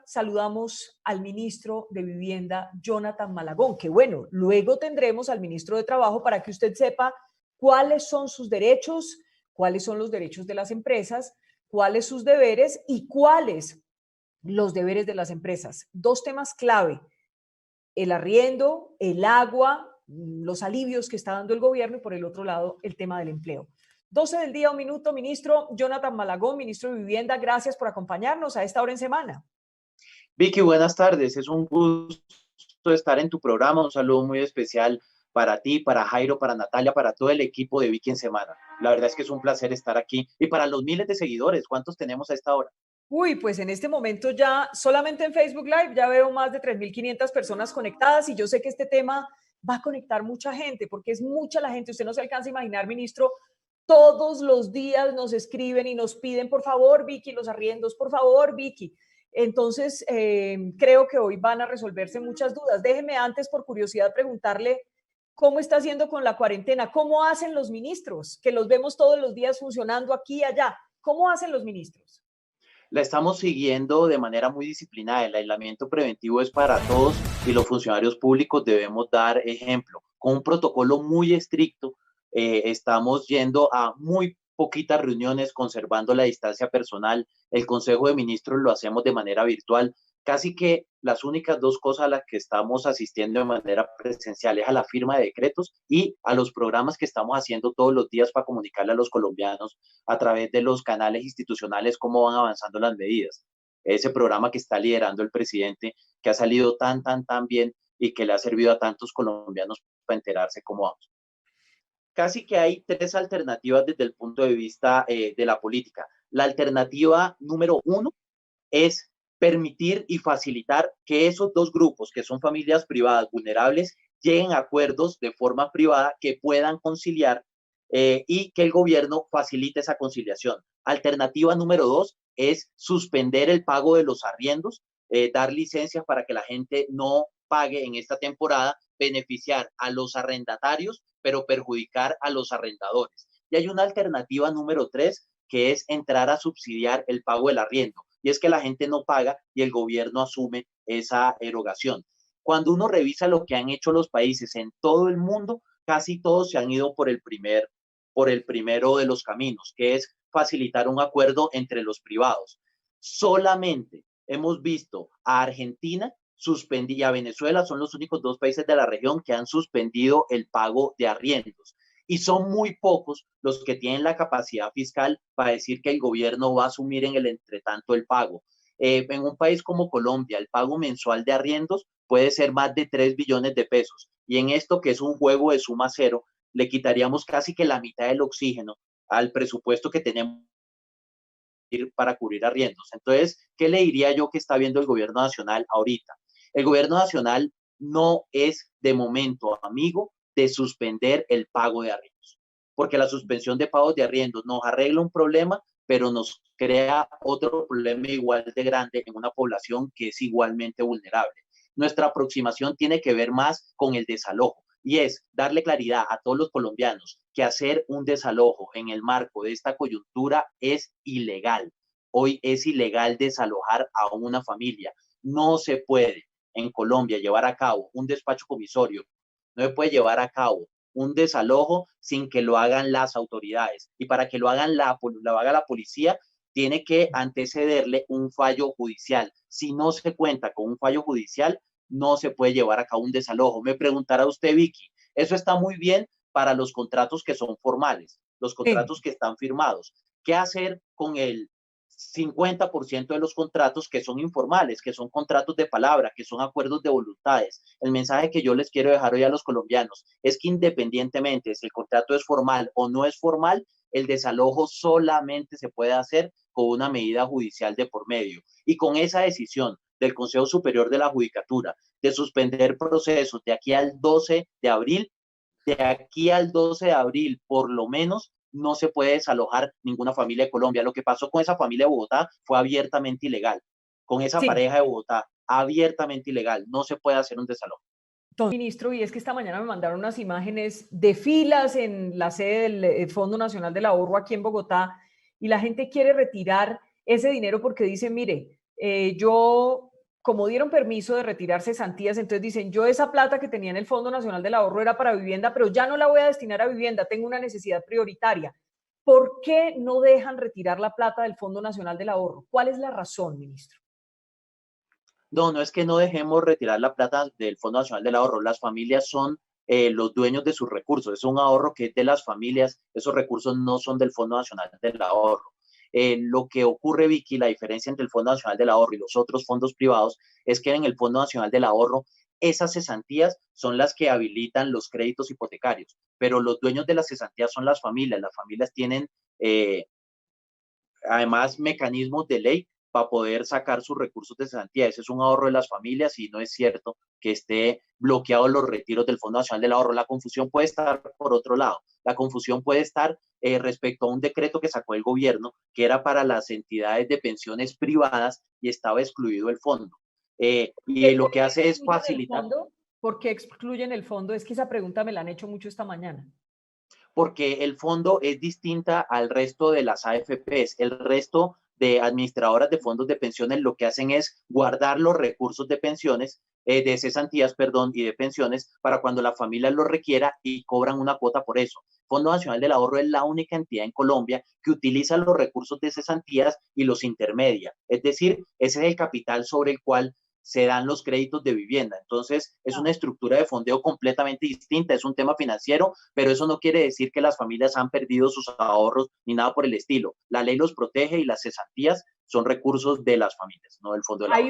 saludamos al ministro de Vivienda, Jonathan Malagón, que bueno, luego tendremos al ministro de Trabajo para que usted sepa cuáles son sus derechos, cuáles son los derechos de las empresas, cuáles sus deberes y cuáles los deberes de las empresas. Dos temas clave: el arriendo, el agua, los alivios que está dando el gobierno y por el otro lado el tema del empleo. 12 del día, un minuto, ministro Jonathan Malagón, ministro de Vivienda, gracias por acompañarnos a esta hora en semana. Vicky, buenas tardes. Es un gusto estar en tu programa. Un saludo muy especial para ti, para Jairo, para Natalia, para todo el equipo de Vicky en Semana. La verdad es que es un placer estar aquí. Y para los miles de seguidores, ¿cuántos tenemos a esta hora? Uy, pues en este momento ya solamente en Facebook Live ya veo más de 3.500 personas conectadas y yo sé que este tema va a conectar mucha gente porque es mucha la gente. Usted no se alcanza a imaginar, ministro, todos los días nos escriben y nos piden, por favor, Vicky, los arriendos, por favor, Vicky. Entonces, creo que hoy van a resolverse muchas dudas. Déjeme antes, por curiosidad, preguntarle cómo está haciendo con la cuarentena, cómo hacen los ministros, que los vemos todos los días funcionando aquí y allá. ¿Cómo hacen los ministros? La estamos siguiendo de manera muy disciplinada. El aislamiento preventivo es para todos y los funcionarios públicos debemos dar ejemplo. Con un protocolo muy estricto, estamos yendo a muy poquitas reuniones, conservando la distancia personal. El Consejo de Ministros lo hacemos de manera virtual. Casi que las únicas dos cosas a las que estamos asistiendo de manera presencial es a la firma de decretos y a los programas que estamos haciendo todos los días para comunicarle a los colombianos a través de los canales institucionales cómo van avanzando las medidas. Ese programa que está liderando el presidente, que ha salido tan bien y que le ha servido a tantos colombianos para enterarse cómo vamos. Casi que hay tres alternativas desde el punto de vista de la política. La alternativa número uno es permitir y facilitar que esos dos grupos, que son familias privadas vulnerables, lleguen a acuerdos de forma privada que puedan conciliar y que el gobierno facilite esa conciliación. Alternativa número dos es suspender el pago de los arriendos, dar licencias para que la gente no pague en esta temporada, beneficiar a los arrendatarios, pero perjudicar a los arrendadores. Y hay una alternativa número tres, que es entrar a subsidiar el pago del arriendo. Y es que la gente no paga y el gobierno asume esa erogación. Cuando uno revisa lo que han hecho los países en todo el mundo, casi todos se han ido por el primero de los caminos, que es facilitar un acuerdo entre los privados. Solamente hemos visto a Argentina y a Venezuela, son los únicos dos países de la región que han suspendido el pago de arriendos. Y son muy pocos los que tienen la capacidad fiscal para decir que el gobierno va a asumir en el entretanto el pago. En un país como Colombia, el pago mensual de arriendos puede ser más de 3 billones de pesos. Y en esto, que es un juego de suma cero, le quitaríamos casi que la mitad del oxígeno al presupuesto que tenemos para cubrir arriendos. Entonces, ¿qué le diría yo que está viendo el gobierno nacional ahorita? El gobierno nacional no es de momento amigo de suspender el pago de arriendos, porque la suspensión de pagos de arriendos nos arregla un problema, pero nos crea otro problema igual de grande en una población que es igualmente vulnerable. Nuestra aproximación tiene que ver más con el desalojo y es darle claridad a todos los colombianos que hacer un desalojo en el marco de esta coyuntura es ilegal. Hoy es ilegal desalojar a una familia. No se puede en Colombia llevar a cabo un despacho comisorio, no se puede llevar a cabo un desalojo sin que lo hagan las autoridades. Y para que lo haga la policía, tiene que antecederle un fallo judicial. Si no se cuenta con un fallo judicial, no se puede llevar a cabo un desalojo. Me preguntará usted, Vicky, eso está muy bien para los contratos que son formales, los Sí. contratos que están firmados. ¿Qué hacer con el 50% de los contratos que son informales, que son contratos de palabra, que son acuerdos de voluntades? El mensaje que yo les quiero dejar hoy a los colombianos es que independientemente si el contrato es formal o no es formal, el desalojo solamente se puede hacer con una medida judicial de por medio. Y con esa decisión del Consejo Superior de la Judicatura de suspender procesos de aquí al 12 de abril, por lo menos, no se puede desalojar ninguna familia de Colombia. Lo que pasó con esa familia de Bogotá fue abiertamente ilegal. Con esa Sí, pareja de Bogotá, abiertamente ilegal. No se puede hacer un desalojo. entonces, ministro, y es que esta mañana me mandaron unas imágenes de filas en la sede del Fondo Nacional del Ahorro aquí en Bogotá y la gente quiere retirar ese dinero porque dice, mire, yo, como dieron permiso de retirar cesantías, entonces dicen, yo esa plata que tenía en el Fondo Nacional del Ahorro era para vivienda, pero ya no la voy a destinar a vivienda, tengo una necesidad prioritaria. ¿Por qué no dejan retirar la plata del Fondo Nacional del Ahorro? ¿Cuál es la razón, ministro? No, no es que no dejemos retirar la plata del Fondo Nacional del Ahorro. Las familias son los dueños de sus recursos. Es un ahorro que es de las familias. Esos recursos no son del Fondo Nacional del Ahorro. Lo que ocurre, Vicky, la diferencia entre el Fondo Nacional del Ahorro y los otros fondos privados es que en el Fondo Nacional del Ahorro esas cesantías son las que habilitan los créditos hipotecarios, pero los dueños de las cesantías son las familias. Las familias tienen además mecanismos de ley para poder sacar sus recursos de cesantía. Ese es un ahorro de las familias y no es cierto que esté bloqueado los retiros del Fondo Nacional del Ahorro. La confusión puede estar por otro lado. La confusión puede estar respecto a un decreto que sacó el gobierno que era para las entidades de pensiones privadas y estaba excluido el fondo. Y lo que hace es facilitar. ¿Por qué excluyen el fondo? Es que esa pregunta me la han hecho mucho esta mañana. Porque el fondo es distinta al resto de las AFPs. El resto de administradoras de fondos de pensiones lo que hacen es guardar los recursos de pensiones, de cesantías, perdón, y de pensiones para cuando la familia lo requiera y cobran una cuota por eso. Fondo Nacional del Ahorro es la única entidad en Colombia que utiliza los recursos de cesantías y los intermedia. Es decir, ese es el capital sobre el cual se dan los créditos de vivienda. Entonces, es una estructura de fondeo completamente distinta, es un tema financiero, pero eso no quiere decir que las familias han perdido sus ahorros ni nada por el estilo. La ley los protege y las cesantías son recursos de las familias, no del Fondo de Ahorro.